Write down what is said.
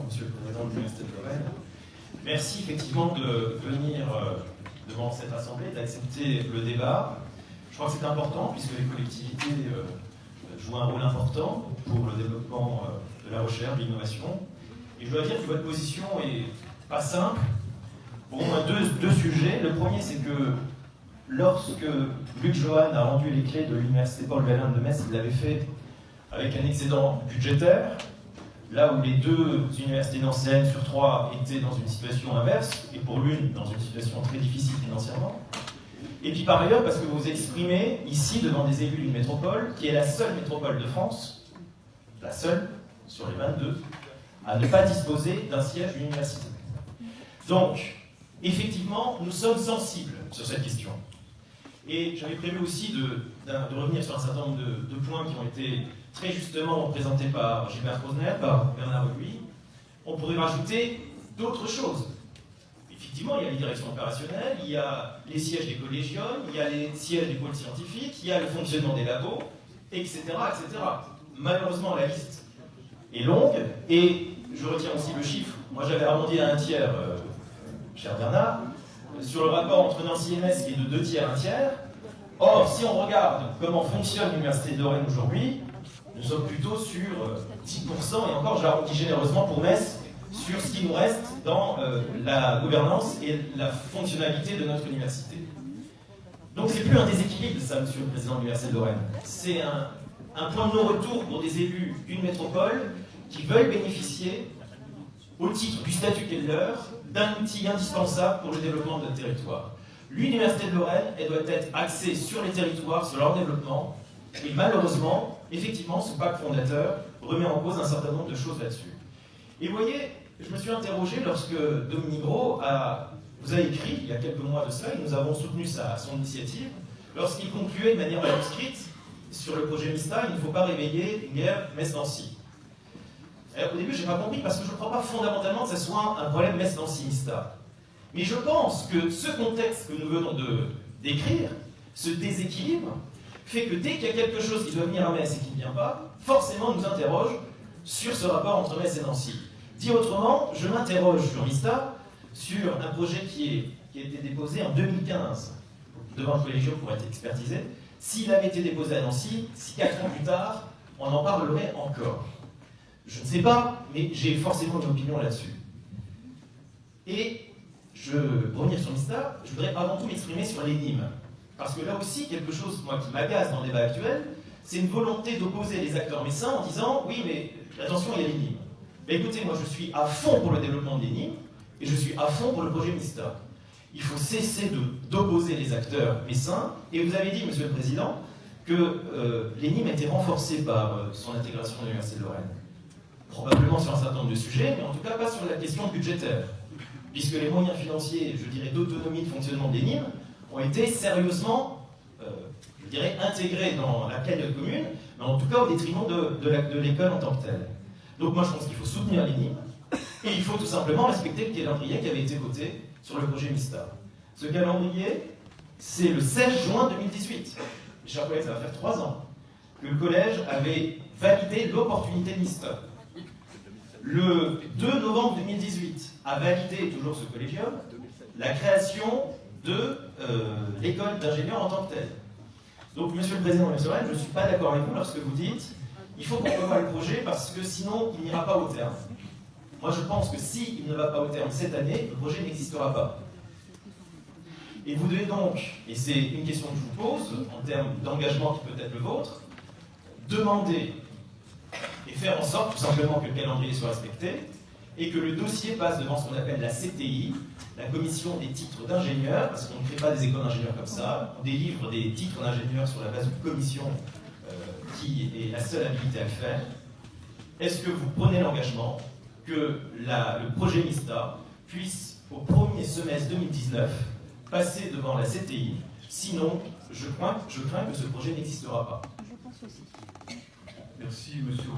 Monsieur le Président de l'Université de Lorraine. Merci effectivement de venir devant cette Assemblée, d'accepter le débat. Je crois que c'est important puisque les collectivités jouent un rôle important pour le développement de la recherche, de l'innovation. Et je dois dire que votre position est pas simple. Pour au moins deux sujets. Le premier, c'est que lorsque Luc Johan a rendu les clés de l'Université Paul Bellin de Metz, il l'avait fait avec un excédent budgétaire, là où les deux universités nancéennes sur trois étaient dans une situation inverse, et pour l'une dans une situation très difficile financièrement. Et puis par ailleurs, parce que vous vous exprimez ici devant des élus d'une métropole, qui est la seule métropole de France, la seule sur les 22, à ne pas disposer d'un siège d'université. Donc, effectivement, nous sommes sensibles sur cette question. Et j'avais prévu aussi de revenir sur un certain nombre de points qui ont été très justement représentés par Gilbert Rozner, par Bernard Louis. On pourrait rajouter d'autres choses. Effectivement, il y a les directions opérationnelles, il y a les sièges des collégiums, il y a les sièges des pôles scientifiques, il y a le fonctionnement des labos, etc., etc. Malheureusement, la liste est longue, et je retiens aussi le chiffre. Moi, j'avais arrondi à un tiers, cher Bernard, sur le rapport entre Nancy et Metz qui est de 2 tiers, 1 tiers. Or, si on regarde comment fonctionne l'Université de Lorraine aujourd'hui, nous sommes plutôt sur 10%, et encore j'arrondis généreusement pour Metz, sur ce qui nous reste dans la gouvernance et la fonctionnalité de notre université. Donc c'est plus un déséquilibre, ça, Monsieur le Président de l'Université de Lorraine. C'est un point de non-retour pour des élus d'une métropole qui veulent bénéficier, au titre du statut qui est le leur, d'un outil indispensable pour le développement de notre territoire. L'Université de Lorraine, elle doit être axée sur les territoires, sur leur développement, et malheureusement, effectivement, ce pacte fondateur remet en cause un certain nombre de choses là-dessus. Et vous voyez, je me suis interrogé lorsque Dominique Gros vous a écrit, il y a quelques mois de cela, et nous avons soutenu son initiative, lorsqu'il concluait de manière manuscrite sur le projet MISTA, il ne faut pas réveiller une guerre Metz-Nancy. Au début, je n'ai pas compris parce que je ne crois pas fondamentalement que ce soit un problème Metz-Nancy-Mista. Mais je pense que ce contexte que nous venons de décrire, ce déséquilibre, fait que dès qu'il y a quelque chose qui doit venir à Metz et qui ne vient pas, forcément nous interroge sur ce rapport entre Metz et Nancy. Dit autrement, je m'interroge sur Mista, sur un projet qui a été déposé en 2015 devant le collégium pour être expertisé. S'il avait été déposé à Nancy, si 4 ans plus tard, on en parlerait encore. Je ne sais pas, mais j'ai forcément une opinion là-dessus. Et pour revenir sur Mista, je voudrais avant tout m'exprimer sur l'énigme. Parce que là aussi, quelque chose moi, qui m'agace dans le débat actuel, c'est une volonté d'opposer les acteurs messins en disant « oui, mais attention, il y a l'énigme ». Mais écoutez, moi je suis à fond pour le développement de l'énigme, et je suis à fond pour le projet Mista. Il faut cesser d'opposer les acteurs messins, et vous avez dit, Monsieur le Président, que l'énigme a été renforcée par son intégration à l'Université de Lorraine. Probablement sur un certain nombre de sujets, mais en tout cas pas sur la question budgétaire. Puisque les moyens financiers, je dirais, d'autonomie de fonctionnement des NIM ont été sérieusement, je dirais, intégrés dans la cagnotte commune, mais en tout cas au détriment de l'école en tant que telle. Donc moi je pense qu'il faut soutenir les NIM, et il faut tout simplement respecter le calendrier qui avait été voté sur le projet MISTA. Ce calendrier, c'est le 16 juin 2018. Mes chers collègues, ça va faire 3 ans que le collège avait validé l'opportunité de MISTA. Le 2 novembre 2018 a validé, toujours ce collégium, la création de l'école d'ingénieurs en tant que telle. Donc, Monsieur le Président de l'Université de Lorraine, je ne suis pas d'accord avec vous lorsque vous dites il faut qu'on revoie le projet parce que sinon il n'ira pas au terme. Moi, je pense que s'il ne va pas au terme cette année, le projet n'existera pas. Et vous devez donc, et c'est une question que je vous pose, en termes d'engagement qui peut être le vôtre, demander et faire en sorte tout simplement que le calendrier soit respecté et que le dossier passe devant ce qu'on appelle la CTI, la commission des titres d'ingénieurs, parce qu'on ne crée pas des écoles d'ingénieurs comme ça, on délivre des titres d'ingénieurs sur la base d'une commission qui est la seule habilité à le faire. Est-ce que vous prenez l'engagement que le projet MISTA puisse, au premier semestre 2019, passer devant la CTI, sinon je crains que ce projet n'existera pas. Merci, monsieur.